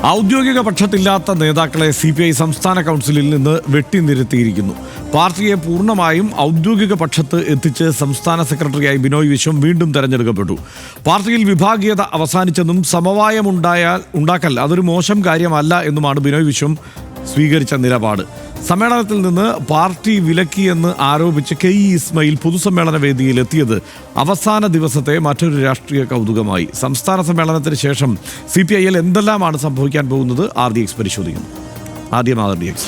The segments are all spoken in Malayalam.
ഔദ്യോഗിക പക്ഷത്തില്ലാത്ത നേതാക്കളെ CPI സംസ്ഥാന കൗൺസിലിൽ നിന്ന് വെട്ടിനിരത്തിയിരിക്കുന്നു. പാർട്ടിയെ പൂർണ്ണമായും ഔദ്യോഗിക പക്ഷത്ത് എത്തിച്ച് സംസ്ഥാന സെക്രട്ടറിയായി ബിനോയ് വിശ്വം വീണ്ടും തെരഞ്ഞെടുക്കപ്പെട്ടു. പാർട്ടിയിൽ വിഭാഗീയത അവസാനിച്ചെന്നും ഉണ്ടാക്കൽ അതൊരു മോശം കാര്യമല്ല എന്നുമാണ് ബിനോയ് വിശ്വം സ്വീകരിച്ച നിലപാട്. സമ്മേളനത്തിൽ നിന്ന് പാർട്ടി വിലക്കിയെന്ന് ആരോപിച്ച് KE ഇസ്മായിൽ പൊതുസമ്മേളന വേദിയിൽ എത്തിയത് അവസാന ദിവസത്തെ മറ്റൊരു രാഷ്ട്രീയ കൗതുകമായി. സംസ്ഥാന സമ്മേളനത്തിന് ശേഷം CPIയിൽ എന്തെല്ലാമാണ് സംഭവിക്കാൻ പോകുന്നത്? RDX പരിശോധിക്കുന്നു. ആദ്യം RDX.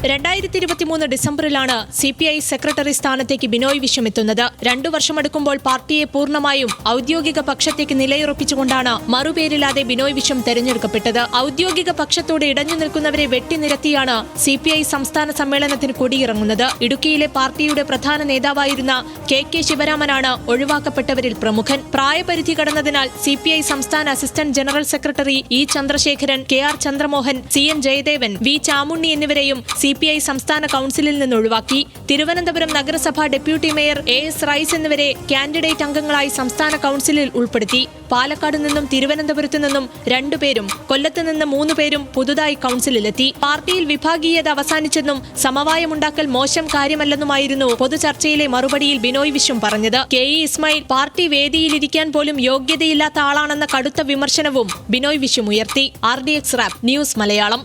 2023 ഡിസംബറിലാണ് CPI സെക്രട്ടറി സ്ഥാനത്തേക്ക് ബിനോയ് വിശ്വം എത്തുന്നത്. 2 വർഷമെടുക്കുമ്പോൾ പാർട്ടിയെ പൂർണ്ണമായും ഔദ്യോഗിക പക്ഷത്തേക്ക് നിലയുറപ്പിച്ചുകൊണ്ടാണ് മറുപേരില്ലാതെ ബിനോയ് വിശ്വം തെരഞ്ഞെടുക്കപ്പെട്ടത്. ഔദ്യോഗിക പക്ഷത്തോട് ഇടഞ്ഞു നിൽക്കുന്നവരെ വെട്ടിനിരത്തിയാണ് CPI സംസ്ഥാന സമ്മേളനത്തിന് കൊടിയിറങ്ങുന്നത്. ഇടുക്കിയിലെ പാർട്ടിയുടെ പ്രധാന നേതാവായിരുന്ന KK ശിവരാമനാണ് ഒഴിവാക്കപ്പെട്ടവരിൽ പ്രമുഖൻ. പ്രായപരിധി കടന്നതിനാൽ CPI സംസ്ഥാന assistant general secretary E Chandrasekharan, KR Chandramohan, CN Jayadevan, V Chamunni എന്നിവരെയും CPI സംസ്ഥാന കൗൺസിലിൽ നിന്ന് ഒഴിവാക്കി. തിരുവനന്തപുരം നഗരസഭ ഡെപ്യൂട്ടി മേയർ AS റൈസ് എന്നിവരെ കാൻഡിഡേറ്റ് അംഗങ്ങളായി സംസ്ഥാന കൗൺസിലിൽ ഉൾപ്പെടുത്തി. പാലക്കാട് നിന്നും തിരുവനന്തപുരത്ത് നിന്നും 2 പേരും കൊല്ലത്ത് നിന്ന് 3 പേരും പുതുതായി കൗൺസിലിലെത്തി. പാർട്ടിയിൽ വിഭാഗീയത അവസാനിച്ചെന്നും സമവായമുണ്ടാക്കൽ മോശം കാര്യമല്ലെന്നുമായിരുന്നു പൊതുചർച്ചയിലെ മറുപടിയിൽ ബിനോയ് വിശ്വം പറഞ്ഞത്. KE ഇസ്മായിൽ പാർട്ടി വേദിയിലിരിക്കാൻ പോലും യോഗ്യതയില്ലാത്ത ആളാണെന്ന കടുത്ത വിമർശനവും ബിനോയ് വിശ്വം ഉയർത്തി. RDX rap news Malayalam.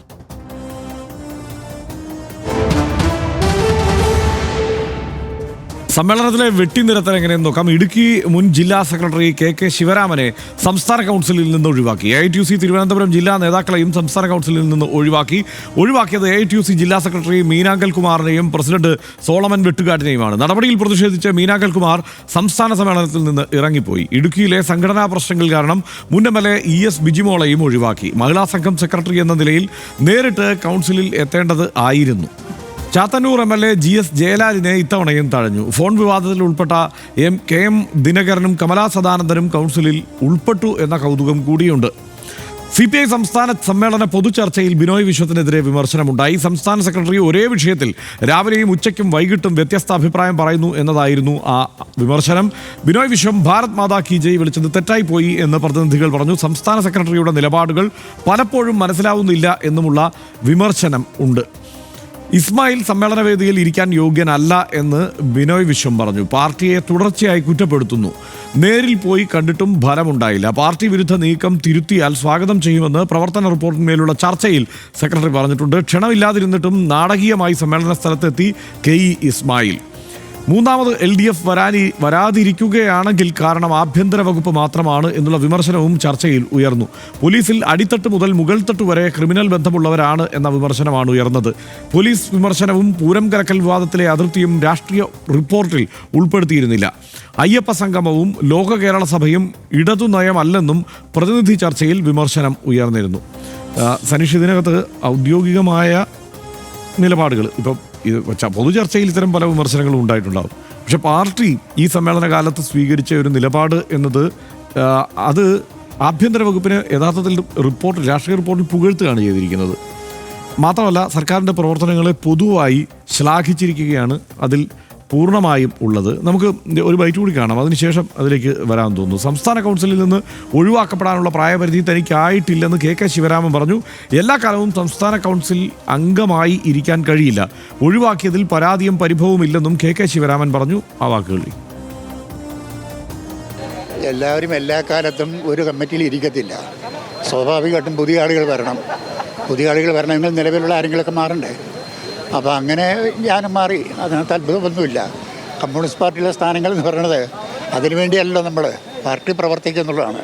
സമ്മേളനത്തിലെ വെട്ടിനിരത്തൽ എങ്ങനെയെന്ന് നോക്കാം. ഇടുക്കി മുൻ ജില്ലാ സെക്രട്ടറി KK ശിവരാമനെ സംസ്ഥാന കൗൺസിലിൽ നിന്ന് ഒഴിവാക്കി. AITUC തിരുവനന്തപുരം ജില്ലാ നേതാക്കളെയും സംസ്ഥാന കൗൺസിലിൽ നിന്ന് ഒഴിവാക്കിയത് AITUC ജില്ലാ സെക്രട്ടറി മീനാങ്കൽ കുമാറിനെയും പ്രസിഡന്റ് സോളമൻ വെട്ടുകാട്ടിനെയുമാണ്. നടപടിയിൽ പ്രതിഷേധിച്ച് മീനാങ്കൽ കുമാർ സംസ്ഥാന സമ്മേളനത്തിൽ നിന്ന് ഇറങ്ങിപ്പോയി. ഇടുക്കിയിലെ സംഘടനാ പ്രശ്നങ്ങൾ കാരണം മുൻ MLA ES ബിജിമോളെയും ഒഴിവാക്കി. മഹിളാ സംഘം സെക്രട്ടറി എന്ന നിലയിൽ നേരിട്ട് കൗൺസിലിൽ എത്തേണ്ടത് ആയിരുന്നു. ചാത്തന്നൂർ MLA GS ജയലാലിനെ ഇത്തവണയും തഴഞ്ഞു. ഫോൺ വിവാദത്തിൽ ഉൾപ്പെട്ട KM ദിനകരനും കമലാ സദാനന്ദനും കൗൺസിലിൽ ഉൾപ്പെട്ടു എന്ന കൗതുകം കൂടിയുണ്ട്. CPI സംസ്ഥാന സമ്മേളന പൊതുചർച്ചയിൽ ബിനോയ് വിശ്വത്തിനെതിരെ വിമർശനമുണ്ടായി. സംസ്ഥാന സെക്രട്ടറി ഒരേ വിഷയത്തിൽ രാവിലെയും ഉച്ചയ്ക്കും വൈകിട്ടും വ്യത്യസ്ത അഭിപ്രായം പറയുന്നു എന്നതായിരുന്നു ആ വിമർശനം. ബിനോയ് വിശ്വം ഭാരത് മാതാ കി ജയ് വിളിച്ചത് തെറ്റായിപ്പോയി എന്ന് പ്രതിനിധികൾ പറഞ്ഞു. സംസ്ഥാന സെക്രട്ടറിയുടെ നിലപാടുകൾ പലപ്പോഴും മനസ്സിലാവുന്നില്ല എന്നുമുള്ള വിമർശനം ഉണ്ട്. ഇസ്മായിൽ സമ്മേളനവേദിയിൽ ഇരിക്കാൻ യോഗ്യനല്ല എന്ന് ബിനോയ് വിശ്വം പറഞ്ഞു. പാർട്ടിയെ തുടർച്ചയായി കുറ്റപ്പെടുത്തുന്നു. നേരിൽ പോയി കണ്ടിട്ടും ഫലമുണ്ടായില്ല. പാർട്ടി വിരുദ്ധ നീക്കം തിരുത്തിയാൽ സ്വാഗതം ചെയ്യുമെന്ന് പ്രവർത്തന റിപ്പോർട്ടിന്മേലുള്ള ചർച്ചയിൽ സെക്രട്ടറി പറഞ്ഞിട്ടുണ്ട്. ക്ഷണമില്ലാതിരുന്നിട്ടും നാടകീയമായി സമ്മേളന സ്ഥലത്തെത്തി KE ഇസ്മായിൽ. മൂന്നാമത് LDF വരാതിരിക്കുകയാണെങ്കിൽ കാരണം ആഭ്യന്തര വകുപ്പ് മാത്രമാണ് എന്നുള്ള വിമർശനവും ചർച്ചയിൽ ഉയർന്നു. പോലീസിൽ അടിത്തട്ട് മുതൽ മുകൾത്തട്ട് വരെ ക്രിമിനൽ ബന്ധമുള്ളവരാണ് എന്ന വിമർശനമാണ് ഉയർന്നത്. പോലീസ് വിമർശനവും പൂരം കലക്കൽ വിവാദത്തിലെ അതിർത്തിയും രാഷ്ട്രീയ റിപ്പോർട്ടിൽ ഉൾപ്പെടുത്തിയിരുന്നില്ല. അയ്യപ്പ സംഗമവും ലോക കേരള സഭയും ഇടതുനയമല്ലെന്നും പ്രതിനിധി ചർച്ചയിൽ വിമർശനം ഉയർന്നിരുന്നു. സനീഷ്, ഇതിനകത്ത് ഔദ്യോഗികമായ നിലപാടുകൾ ഇപ്പം പൊതുചർച്ചയിൽ ഇത്തരം പല വിമർശനങ്ങളും ഉണ്ടായിട്ടുണ്ടാകും. പക്ഷെ പാർട്ടി ഈ സമ്മേളന കാലത്ത് സ്വീകരിച്ച ഒരു നിലപാട് എന്നത് അത് ആഭ്യന്തര വകുപ്പിന് യഥാർത്ഥത്തിൽ രാഷ്ട്രീയ റിപ്പോർട്ടിൽ പുകഴ്ത്തുകയാണ് ചെയ്തിരിക്കുന്നത്. മാത്രമല്ല സർക്കാരിൻ്റെ പ്രവർത്തനങ്ങളെ പൊതുവായി ശ്ലാഘിച്ചിരിക്കുകയാണ് അതിൽ പൂർണ്ണമായും ഉള്ളത്. നമുക്ക് ഒരു ബൈറ്റ് കൂടി കാണാം, അതിനുശേഷം അതിലേക്ക് വരാൻ തോന്നുന്നു. സംസ്ഥാന കൗൺസിലിൽ നിന്ന് ഒഴിവാക്കപ്പെടാനുള്ള പ്രായപരിധി തനിക്കായിട്ടില്ലെന്ന് KK ശിവരാമൻ പറഞ്ഞു. എല്ലാ കാലവും സംസ്ഥാന കൗൺസിൽ അംഗമായി ഇരിക്കാൻ കഴിയില്ല. ഒഴിവാക്കിയതിൽ പരാതിയും പരിഭവവും ഇല്ലെന്നും KK ശിവരാമൻ പറഞ്ഞു. ആ വാക്കുകളിൽ എല്ലാവരും എല്ലാ കാലത്തും ഒരു കമ്മിറ്റിയിൽ ഇരിക്കത്തില്ല. സ്വാഭാവികമായിട്ടും പുതിയ ആളുകൾ വരണമെങ്കിൽ നിലവിലുള്ള ആരെങ്കിലുമൊക്കെ മാറണ്ടേ. അപ്പോൾ അങ്ങനെ ഞാനും മാറി. അതിനകത്ത് അത്ഭുതമൊന്നുമില്ല. കമ്മ്യൂണിസ്റ്റ് പാർട്ടിയിലെ സ്ഥാനങ്ങൾ എന്ന് പറയുന്നത് അതിനുവേണ്ടിയല്ലോ നമ്മൾ പാർട്ടി പ്രവർത്തിക്കുന്നുള്ളതാണ്.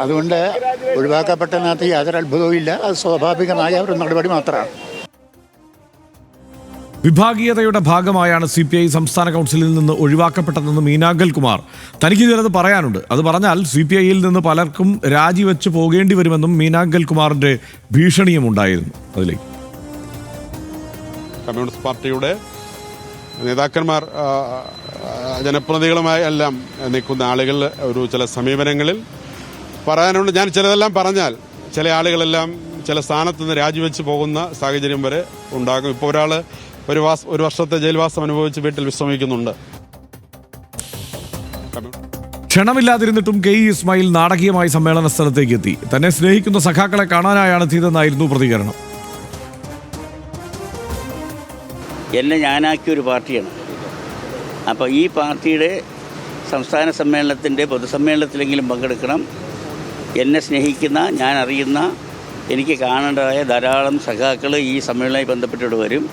അതുകൊണ്ട് ഒഴിവാക്കപ്പെട്ടതിനകത്ത് യാതൊരു അത്ഭുതവും ഇല്ല. അത് സ്വാഭാവികമായ ഒരു നടപടി മാത്രമാണ്. വിഭാഗീയതയുടെ ഭാഗമായാണ് CPI സംസ്ഥാന കൗൺസിലിൽ നിന്ന് ഒഴിവാക്കപ്പെട്ടതെന്ന് മീനാങ്കൽ കുമാർ. തനിക്ക് ചിലത് പറയാനുണ്ട്. അത് പറഞ്ഞാൽ CPIയിൽ നിന്ന് പലർക്കും രാജിവെച്ച് പോകേണ്ടി വരുമെന്നും മീനാങ്കൽ കുമാറിൻ്റെ ഭീഷണിയും ഉണ്ടായിരുന്നു. അതിലേക്ക് കമ്മ്യൂണിസ്റ്റ് പാർട്ടിയുടെ നേതാക്കന്മാർ ജനപ്രതിനിധികളുമായി എല്ലാം നിൽക്കുന്ന ആളുകൾ ചില സമീപനങ്ങളിൽ പറയാനുണ്ട്. ഞാൻ ചിലതെല്ലാം പറഞ്ഞാൽ ചില ആളുകളെല്ലാം ചില സ്ഥാനത്ത് നിന്ന് രാജിവെച്ച് പോകുന്ന സാഹചര്യം വരെ ഉണ്ടാകും. ഇപ്പോൾ ഒരാൾ ഒരു വർഷത്തെ ജയിൽവാസം അനുഭവിച്ച് വീട്ടിൽ വിശ്രമിക്കുന്നുണ്ട്. ക്ഷണമില്ലാതിരുന്നിട്ടും കെ ഇ ഇസ്മായിൽ നാടകീയമായി സമ്മേളന സ്ഥലത്തേക്ക് എത്തി. തന്നെ സ്നേഹിക്കുന്ന സഖാക്കളെ കാണാനായാണ് എത്തിയതെന്നായിരുന്നു പ്രതികരണം. എന്നെ ഞാനാക്കിയ ഒരു പാർട്ടിയാണ്. അപ്പോൾ ഈ പാർട്ടിയുടെ സംസ്ഥാന സമ്മേളനത്തിൻ്റെ പൊതുസമ്മേളനത്തിലെങ്കിലും പങ്കെടുക്കണം. എന്നെ സ്നേഹിക്കുന്ന, ഞാൻ അറിയുന്ന, എനിക്ക് കാണേണ്ടതായ ധാരാളം സഖാക്കൾ ഈ സമ്മേളനവുമായി ബന്ധപ്പെട്ടിട്ട് വരും.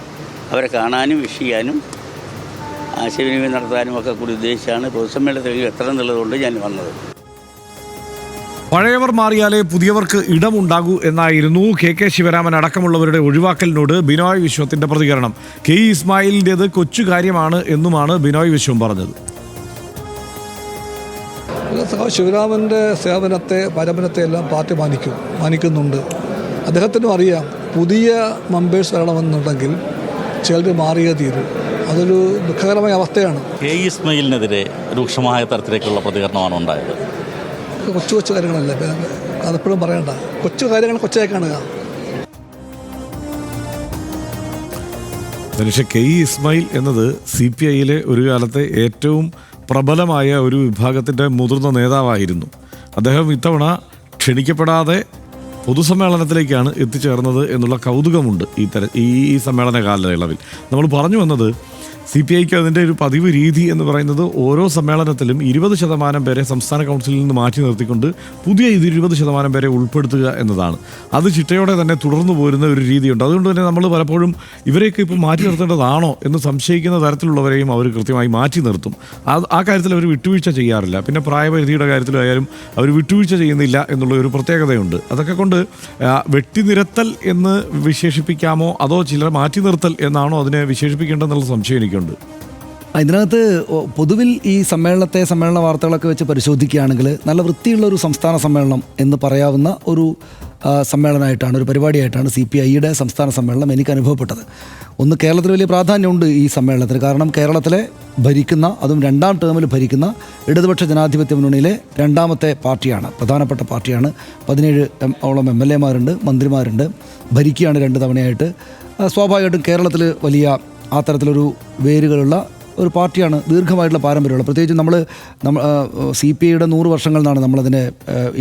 അവരെ കാണാനും വിഷ് ചെയ്യാനും ആശയവിനിമയം നടത്താനും ഒക്കെ കൂടി ഉദ്ദേശിച്ചാണ് പൊതുസമ്മേളനത്തിൽ എത്ര എന്നുള്ളതുകൊണ്ട് ഞാൻ വന്നത്. പഴയവർ മാറിയാലേ പുതിയവർക്ക് ഇടമുണ്ടാകൂ എന്നായിരുന്നു കെ ശിവരാമൻ അടക്കമുള്ളവരുടെ ഒഴിവാക്കലിനോട് ബിനോയ് വിശ്വത്തിന്റെ പ്രതികരണം. കെ ഇ ഇസ്മായിലിൻ്റേത് കൊച്ചു കാര്യമാണ് എന്നുമാണ് ബിനോയ് വിശ്വം പറഞ്ഞത്. ശിവരാമൻ്റെ സേവനത്തെ, പരമ്പരത്തെ എല്ലാം പാർട്ടി മാനിക്കുന്നുണ്ട്. അദ്ദേഹത്തിനും അറിയാം പുതിയ മെമ്പേഴ്സ് വരണമെന്നുണ്ടെങ്കിൽ ചിലർ മാറിയേ തീരും. അതൊരു ദുഃഖകരമായ അവസ്ഥയാണ്. കെ ഇ ഇസ്മായിലിനെതിരെ രൂക്ഷമായ തരത്തിലേക്കുള്ള പ്രതികരണമാണ് ഉണ്ടായത്. കൊച്ചു കൊച്ചു കാര്യങ്ങളല്ലേ, അതെപ്പോഴും പറയണ്ട. കൊച്ചു കാര്യങ്ങൾ കൊച്ചായി കാണുക. മനുഷ്യ കെ ഇ ഇസ്മായിൽ എന്നത് CPIയിലെ ഒരു കാലത്തെ ഏറ്റവും പ്രബലമായ ഒരു വിഭാഗത്തിൻ്റെ മുതിർന്ന നേതാവായിരുന്നു. അദ്ദേഹം ഇത്തവണ ക്ഷണിക്കപ്പെടാതെ പൊതുസമ്മേളനത്തിലേക്കാണ് എത്തിച്ചേർന്നത് എന്നുള്ള കൗതുകമുണ്ട് ഈ സമ്മേളന കാലയളവിൽ. നമ്മൾ പറഞ്ഞു വന്നത് CPIക്ക് അതിൻ്റെ ഒരു പതിവ് രീതി എന്ന് പറയുന്നത് ഓരോ സമ്മേളനത്തിലും 20% പേരെ സംസ്ഥാന കൗൺസിലിൽ നിന്ന് മാറ്റി നിർത്തിക്കൊണ്ട് പുതിയ 20% പേരെ ഉൾപ്പെടുത്തുക എന്നതാണ്. അത് ചിട്ടയോടെ തന്നെ തുടർന്നു പോരുന്ന ഒരു രീതിയുണ്ട്. അതുകൊണ്ട് തന്നെ നമ്മൾ പലപ്പോഴും ഇവരെയൊക്കെ ഇപ്പോൾ മാറ്റി നിർത്തേണ്ടതാണോ എന്ന് സംശയിക്കുന്ന തരത്തിലുള്ളവരെയും അവർ കൃത്യമായി മാറ്റി നിർത്തും. ആ കാര്യത്തിൽ അവർ വിട്ടുവീഴ്ച ചെയ്യാറില്ല. പിന്നെ പ്രായപരിധിയുടെ കാര്യത്തിലായാലും അവർ വിട്ടുവീഴ്ച ചെയ്യുന്നില്ല എന്നുള്ള ഒരു പ്രത്യേകതയുണ്ട്. അതൊക്കെ കൊണ്ട് വെട്ടിനിരത്തൽ എന്ന് വിശേഷിപ്പിക്കാമോ അതോ ചിലർ മാറ്റി നിർത്തൽ എന്നാണോ അതിനെ വിശേഷിപ്പിക്കേണ്ടതെന്നുള്ള സംശയം എനിക്കുണ്ട്. ഇതിനകത്ത് പൊതുവിൽ ഈ സമ്മേളന വാർത്തകളൊക്കെ വെച്ച് പരിശോധിക്കുകയാണെങ്കിൽ നല്ല വൃത്തിയുള്ള ഒരു സംസ്ഥാന സമ്മേളനം എന്ന് പറയാവുന്ന ഒരു സമ്മേളനമായിട്ടാണ്, ഒരു പരിപാടിയായിട്ടാണ് CPIയുടെ സംസ്ഥാന സമ്മേളനം എനിക്ക് അനുഭവപ്പെട്ടത്. ഒന്ന്, കേരളത്തിൽ വലിയ പ്രാധാന്യമുണ്ട് ഈ സമ്മേളനത്തിന്. കാരണം കേരളത്തിലെ ഭരിക്കുന്ന, അതും 2ാം ടേമിൽ ഭരിക്കുന്ന ഇടതുപക്ഷ ജനാധിപത്യ മുന്നണിയിലെ 2ാമത്തെ പാർട്ടിയാണ്, പ്രധാനപ്പെട്ട പാർട്ടിയാണ്. 17 MLA-മാരുണ്ട്, മന്ത്രിമാരുണ്ട്, ഭരിക്കുകയാണ് 2 തവണയായിട്ട്. സ്വാഭാവികമായിട്ടും കേരളത്തിൽ വലിയ ആ തരത്തിലൊരു വേരുകളുള്ള ഒരു പാർട്ടിയാണ്, ദീർഘമായിട്ടുള്ള പാരമ്പര്യമുള്ള. പ്രത്യേകിച്ച് നമ്മൾ CPIയുടെ 100 വർഷങ്ങൾ എന്നാണ് നമ്മളതിൻ്റെ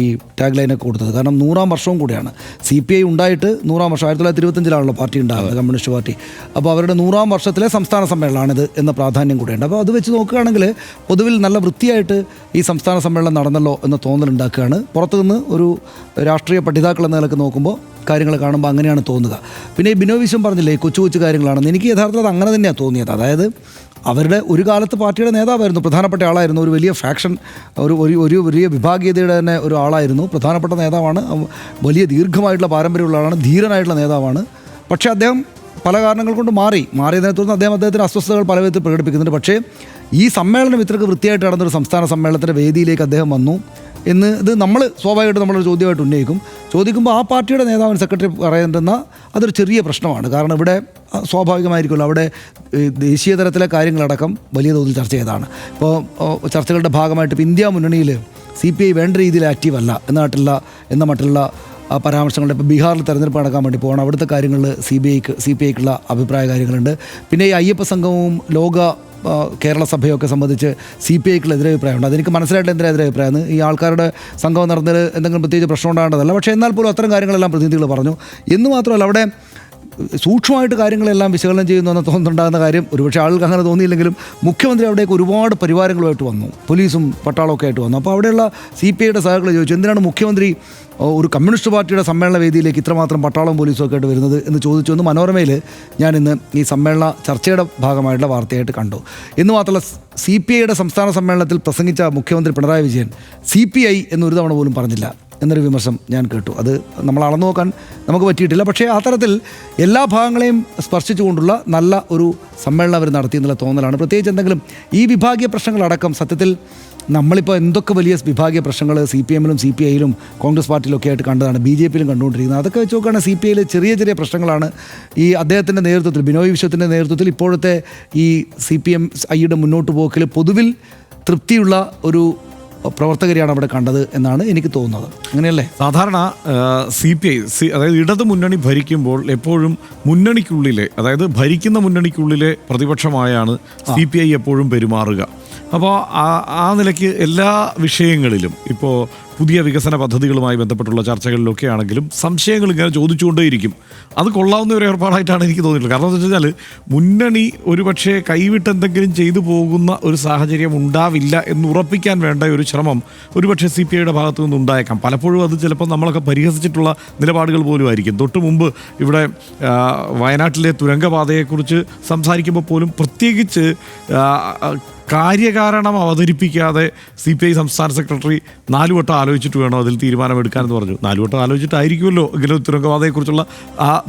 ഈ ടാഗ് ലൈനൊക്കെ കൊടുത്തത്. കാരണം 100ാം വർഷവും കൂടിയാണ്. CPI ഉണ്ടായിട്ട് 100ാം വർഷം 1925-ലാണല്ലോ പാർട്ടി ഉണ്ടാകുന്നത്, കമ്മ്യൂണിസ്റ്റ് പാർട്ടി. അപ്പോൾ അവരുടെ 100ാം വർഷത്തിലെ സംസ്ഥാന സമ്മേളനമാണിത് എന്ന പ്രാധാന്യം കൂടെയുണ്ട്. അപ്പോൾ അത് വെച്ച് നോക്കുകയാണെങ്കിൽ പൊതുവിൽ നല്ല വൃത്തിയായിട്ട് ഈ സംസ്ഥാന സമ്മേളനം നടന്നല്ലോ എന്ന തോന്നലുണ്ടാക്കുകയാണ്. പുറത്തുനിന്ന് ഒരു രാഷ്ട്രീയ പഠിതാക്കൾ എന്ന നിലക്ക് നോക്കുമ്പോൾ കാര്യങ്ങൾ കാണുമ്പോൾ അങ്ങനെയാണ് തോന്നുക. പിന്നെ ഈ ബിനോയ് വിശ്വം പറഞ്ഞില്ലേ കൊച്ചു കൊച്ചു കാര്യങ്ങളാണെന്ന്, എനിക്ക് യഥാർത്ഥത്തിൽ അത് അങ്ങനെ തന്നെയാണ് തോന്നിയത്. അതായത് അവരുടെ ഒരു കാലത്ത് പാർട്ടിയുടെ നേതാവായിരുന്നു, പ്രധാനപ്പെട്ട ആളായിരുന്നു, ഒരു വലിയ ഫാക്ഷൻ, ഒരു വലിയ വിഭാഗീയതയുടെ തന്നെ ഒരു ആളായിരുന്നു, പ്രധാനപ്പെട്ട നേതാവാണ്, വലിയ ദീർഘമായിട്ടുള്ള പാരമ്പര്യമുള്ള ആളാണ്, ധീരനായിട്ടുള്ള നേതാവാണ്. പക്ഷേ അദ്ദേഹം പല കാരണങ്ങൾ കൊണ്ട് മാറിയതിനെ തുടർന്ന് അദ്ദേഹത്തിന് അസ്വസ്ഥതകൾ പല വിധത്തിൽ പ്രകടിപ്പിക്കുന്നുണ്ട്. പക്ഷേ ഈ സമ്മേളനം ഇത്രയ്ക്ക് വൃത്തിയായിട്ട് നടന്നൊരു സംസ്ഥാന സമ്മേളനത്തിൻ്റെ വേദിയിലേക്ക് അദ്ദേഹം വന്നു എന്ന് ഇത് നമ്മൾ സ്വാഭാവികമായിട്ട് നമ്മളൊരു ചോദ്യമായിട്ട് ചോദിക്കുമ്പോൾ ആ പാർട്ടിയുടെ നേതാവിന് സെക്രട്ടറി പറയേണ്ടുന്ന അതൊരു ചെറിയ പ്രശ്നമാണ്. കാരണം ഇവിടെ സ്വാഭാവികമായിരിക്കുമല്ലോ, അവിടെ ദേശീയ തലത്തിലെ കാര്യങ്ങളടക്കം വലിയ തോതിൽ ചർച്ച ചെയ്തതാണ്. ഇപ്പോൾ ചർച്ചകളുടെ ഭാഗമായിട്ട് ഇപ്പോൾ ഇന്ത്യ മുന്നണിയിൽ CPI വേണ്ട രീതിയിൽ ആക്റ്റീവ് അല്ല എന്ന മറ്റുള്ള പരാമർശങ്ങളുടെ, ഇപ്പോൾ ബീഹാറിൽ തെരഞ്ഞെടുപ്പ് നടക്കാൻ വേണ്ടി പോകണം, അവിടുത്തെ കാര്യങ്ങളിൽ CPIക്കുള്ള അഭിപ്രായ കാര്യങ്ങളുണ്ട്. പിന്നെ ഈ അയ്യപ്പ സംഘവും ലോക കേരള സഭയൊക്കെ സംബന്ധിച്ച് CPIക്കുള്ള എതിരഭിപ്രായമുണ്ട്. അതെനിക്ക് മനസ്സിലായിട്ട് എന്തിനാ എതിരഭിപ്രായമാണ്, ഈ ആൾക്കാരുടെ സംഘം നടന്നതിൽ എന്തെങ്കിലും പ്രത്യേകിച്ച് പ്രശ്നം ഉണ്ടാകേണ്ടതല്ല. പക്ഷേ എന്നാൽ പോലും അത്തരം കാര്യങ്ങളെല്ലാം പ്രതിനിധികൾ പറഞ്ഞു എന്ന് മാത്രമല്ല, അവിടെ സൂക്ഷ്മമായിട്ട് കാര്യങ്ങളെല്ലാം വിശകലനം ചെയ്യുന്നു എന്ന് തോന്നുന്നുണ്ടാകുന്ന കാര്യം ഒരുപക്ഷെ ആൾക്ക് അങ്ങനെ തോന്നിയില്ലെങ്കിലും മുഖ്യമന്ത്രി അവിടേക്ക് ഒരുപാട് പരിവാരങ്ങളുമായിട്ട് വന്നു, പോലീസും പട്ടാളമൊക്കെ ആയിട്ട് വന്നു. അപ്പോൾ അവിടെയുള്ള CPIയുടെ സഹകൾ ചോദിച്ചു, എന്തിനാണ് മുഖ്യമന്ത്രി ഒരു കമ്മ്യൂണിസ്റ്റ് പാർട്ടിയുടെ സമ്മേളന വേദിയിലേക്ക് ഇത്രമാത്രം പട്ടാളവും പോലീസും ഒക്കെ ആയിട്ട് വരുന്നത് എന്ന് ചോദിച്ചു എന്ന് മനോരമയിൽ ഞാൻ ഇന്ന് ഈ സമ്മേളന ചർച്ചയുടെ ഭാഗമായിട്ടുള്ള വാർത്തയായിട്ട് കണ്ടു. എന്ന് മാത്രമല്ല CPIയുടെ സംസ്ഥാന സമ്മേളനത്തിൽ പ്രസംഗിച്ച മുഖ്യമന്ത്രി പിണറായി വിജയൻ CPI എന്നൊരു തവണ പോലും പറഞ്ഞില്ല എന്നൊരു വിമർശനം ഞാൻ കേട്ടു. അത് നമ്മൾ അളന്നു നോക്കാൻ നമുക്ക് പറ്റിയിട്ടില്ല. പക്ഷേ ആ തരത്തിൽ എല്ലാ ഭാഗങ്ങളെയും സ്പർശിച്ചുകൊണ്ടുള്ള നല്ല ഒരു സമ്മേളനം അവർ നടത്തിയെന്നുള്ള തോന്നലാണ്. പ്രത്യേകിച്ച് എന്തെങ്കിലും ഈ വിഭാഗീയ പ്രശ്നങ്ങളടക്കം സത്യത്തിൽ നമ്മളിപ്പോൾ എന്തൊക്കെ വലിയ വിഭാഗീയ പ്രശ്നങ്ങൾ CPM-ലും CPI-ലും കോൺഗ്രസ് പാർട്ടിയിലൊക്കെ ആയിട്ട് കണ്ടതാണ്, BJP-യിലും കണ്ടുകൊണ്ടിരിക്കുന്നത്. അതൊക്കെ വെച്ച് നോക്കുകയാണെങ്കിൽ CPI-യിൽ ചെറിയ പ്രശ്നങ്ങളാണ് ഈ അദ്ദേഹത്തിൻ്റെ നേതൃത്വത്തിൽ, ബിനോയ് വിശ്വത്തിൻ്റെ നേതൃത്വത്തിൽ ഇപ്പോഴത്തെ ഈ CPM-Iയുടെ മുന്നോട്ട് പോക്കിൽ പൊതുവിൽ തൃപ്തിയുള്ള ഒരു പ്രവർത്തകരെയാണ് അവിടെ കണ്ടത് എന്നാണ് എനിക്ക് തോന്നുന്നത്. അങ്ങനെയല്ലേ? സാധാരണ CPI അതായത് ഇടത് മുന്നണി ഭരിക്കുമ്പോൾ എപ്പോഴും മുന്നണിക്കുള്ളിലെ, അതായത് ഭരിക്കുന്ന മുന്നണിക്കുള്ളിലെ പ്രതിപക്ഷമായാണ് CPI എപ്പോഴും പെരുമാറുക. അപ്പോൾ ആ നിലയ്ക്ക് എല്ലാ വിഷയങ്ങളിലും ഇപ്പോൾ പുതിയ വികസന പദ്ധതികളുമായി ബന്ധപ്പെട്ടുള്ള ചർച്ചകളിലൊക്കെ ആണെങ്കിലും സംശയങ്ങൾ ഇങ്ങനെ ചോദിച്ചുകൊണ്ടേയിരിക്കും. അത് കൊള്ളാവുന്ന ഒരു ഏർപ്പാടായിട്ടാണ് എനിക്ക് തോന്നിയിട്ടുള്ളത്. കാരണം എന്ന് വെച്ച് കഴിഞ്ഞാൽ മുന്നണി ഒരുപക്ഷെ കൈവിട്ട് എന്തെങ്കിലും ചെയ്തു പോകുന്ന ഒരു സാഹചര്യം ഉണ്ടാവില്ല എന്ന് ഉറപ്പിക്കാൻ വേണ്ട ഒരു ശ്രമം ഒരുപക്ഷെ CPIയുടെ ഭാഗത്തു നിന്ന് ഉണ്ടായേക്കാം. പലപ്പോഴും അത് ചിലപ്പോൾ നമ്മളൊക്കെ പരിഹസിച്ചിട്ടുള്ള നിലപാടുകൾ പോലും ആയിരിക്കും. തൊട്ട് മുമ്പ് ഇവിടെ വയനാട്ടിലെ തുരങ്കപാതയെക്കുറിച്ച് സംസാരിക്കുമ്പോൾ പോലും പ്രത്യേകിച്ച് കാര്യകാരണം അവതരിപ്പിക്കാതെ CPI സംസ്ഥാന സെക്രട്ടറി 4 വട്ടം ആലോചിച്ചിട്ട് വേണം അതിൽ തീരുമാനമെടുക്കാനെന്ന് പറഞ്ഞു. 4 വട്ടം ആലോചിച്ചിട്ടായിരിക്കുമല്ലോ എങ്കിലും തുരങ്കപാതയെക്കുറിച്ചുള്ള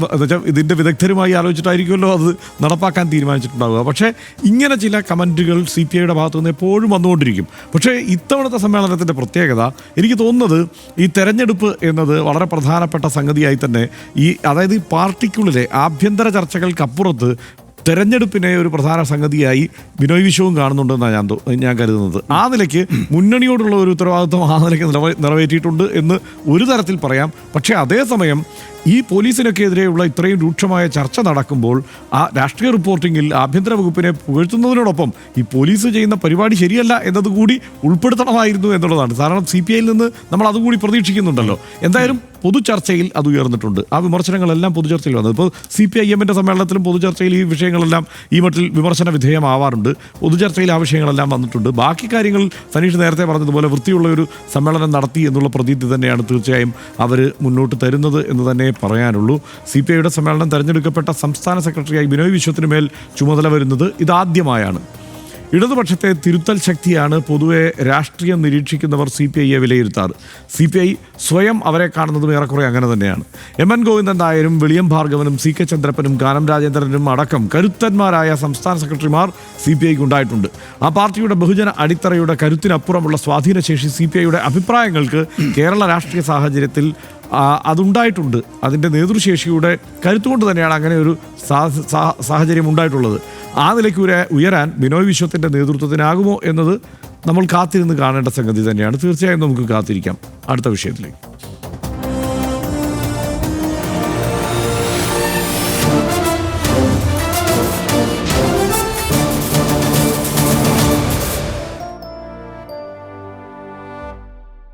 എന്നുവെച്ചാൽ ഇതിൻ്റെ വിദഗ്ധരുമായി ആലോചിച്ചിട്ടായിരിക്കുമല്ലോ അത് നടപ്പാക്കാൻ തീരുമാനിച്ചിട്ടുണ്ടാവുക. പക്ഷേ ഇങ്ങനെ ചില കമൻറ്റുകൾ CPIയുടെ ഭാഗത്തു നിന്ന് എപ്പോഴും വന്നുകൊണ്ടിരിക്കും. പക്ഷേ ഇത്തവണത്തെ സമ്മേളനത്തിൻ്റെ പ്രത്യേകത എനിക്ക് തോന്നുന്നത് ഈ തെരഞ്ഞെടുപ്പ് എന്നത് വളരെ പ്രധാനപ്പെട്ട സംഗതിയായി തന്നെ അതായത് ഈ പാർട്ടിക്കുള്ളിലെ ആഭ്യന്തര ചർച്ചകൾക്കപ്പുറത്ത് തെരഞ്ഞെടുപ്പിനെ ഒരു പ്രധാന സംഗതിയായി ബിനോയ് വിശ്വവും കാണുന്നുണ്ടെന്നാണ് ഞാൻ കരുതുന്നത്. ആ നിലയ്ക്ക് മുന്നണിയോടുള്ള ഒരു ഉത്തരവാദിത്വം ആ നിലയ്ക്ക് നിറവേറ്റിയിട്ടുണ്ട് എന്ന് ഒരു തരത്തിൽ പറയാം. പക്ഷേ അതേസമയം ഈ പോലീസിനൊക്കെ എതിരെയുള്ള ഇത്രയും രൂക്ഷമായ ചർച്ച നടക്കുമ്പോൾ ആ രാഷ്ട്രീയ റിപ്പോർട്ടിങ്ങിൽ ആഭ്യന്തര വകുപ്പിനെ പുകഴ്ത്തുന്നതിനോടൊപ്പം ഈ പോലീസ് ചെയ്യുന്ന പരിപാടി ശരിയല്ല എന്നതുകൂടി ഉൾപ്പെടുത്തണമായിരുന്നു എന്നുള്ളതാണ്. കാരണം CPIയിൽ നിന്ന് നമ്മൾ അതുകൂടി പ്രതീക്ഷിക്കുന്നുണ്ടല്ലോ. എന്തായാലും പൊതുചർച്ചയിൽ അത് ഉയർന്നിട്ടുണ്ട്. ആ വിമർശനങ്ങളെല്ലാം പൊതുചർച്ചയിൽ വന്നത്. ഇപ്പോൾ CPIM-ന്റെ സമ്മേളനത്തിലും പൊതുചർച്ചയിൽ ഈ വിഷയങ്ങളെല്ലാം ഈ മട്ടിൽ വിമർശന വിധേയമാവാറുണ്ട്. പൊതുചർച്ചയിൽ ആ വിഷയങ്ങളെല്ലാം വന്നിട്ടുണ്ട്. ബാക്കി കാര്യങ്ങൾ സനീഷ് നേരത്തെ പറഞ്ഞതുപോലെ വൃത്തിയുള്ള ഒരു സമ്മേളനം നടത്തി എന്നുള്ള പ്രതീതി തന്നെയാണ് തീർച്ചയായും അവർ മുന്നോട്ട് തരുന്നത് എന്ന് തന്നെ പറയാനുള്ളൂ. CPIയുടെ സമ്മേളനം തെരഞ്ഞെടുക്കപ്പെട്ട സംസ്ഥാന സെക്രട്ടറിയായി ബിനോയ് വിശ്വത്തിന് മേൽ ചുമതല വരുന്നത് ഇതാദ്യമായാണ്. ഇടതുപക്ഷത്തെ തിരുത്തൽ ശക്തിയാണ് പൊതുവെ രാഷ്ട്രീയം നിരീക്ഷിക്കുന്നവർ CPIയെ വിലയിരുത്താറ്. CPI സ്വയം അവരെ കാണുന്നതും ഏറെക്കുറെ അങ്ങനെ തന്നെയാണ്. MN ഗോവിന്ദൻ നായരും വിളിയം ഭാർഗവനും CK ചന്ദ്രപ്പനും കാനം രാജേന്ദ്രനും അടക്കം കരുത്തന്മാരായ സംസ്ഥാന സെക്രട്ടറിമാർ CPIക്ക് ഉണ്ടായിട്ടുണ്ട്. ആ പാർട്ടിയുടെ ബഹുജന അടിത്തറയുടെ കരുത്തിനപ്പുറമുള്ള സ്വാധീനശേഷി CPIയുടെ അഭിപ്രായങ്ങൾക്ക് കേരള രാഷ്ട്രീയ സാഹചര്യത്തിൽ അതുണ്ടായിട്ടുണ്ട്. അതിൻ്റെ നേതൃശേഷിയുടെ കരുത്തുകൊണ്ട് തന്നെയാണ് അങ്ങനെ ഒരു സാഹചര്യം ഉണ്ടായിട്ടുള്ളത്. ആ നിലയ്ക്ക് ഉയരാൻ ബിനോയ് വിശ്വത്തിൻ്റെ നേതൃത്വത്തിനാകുമോ എന്നത് നമ്മൾ കാത്തിരുന്ന് കാണേണ്ട സംഗതി തന്നെയാണ്. തീർച്ചയായും നമുക്ക് കാത്തിരിക്കാം. അടുത്ത വിഷയത്തിലേക്ക്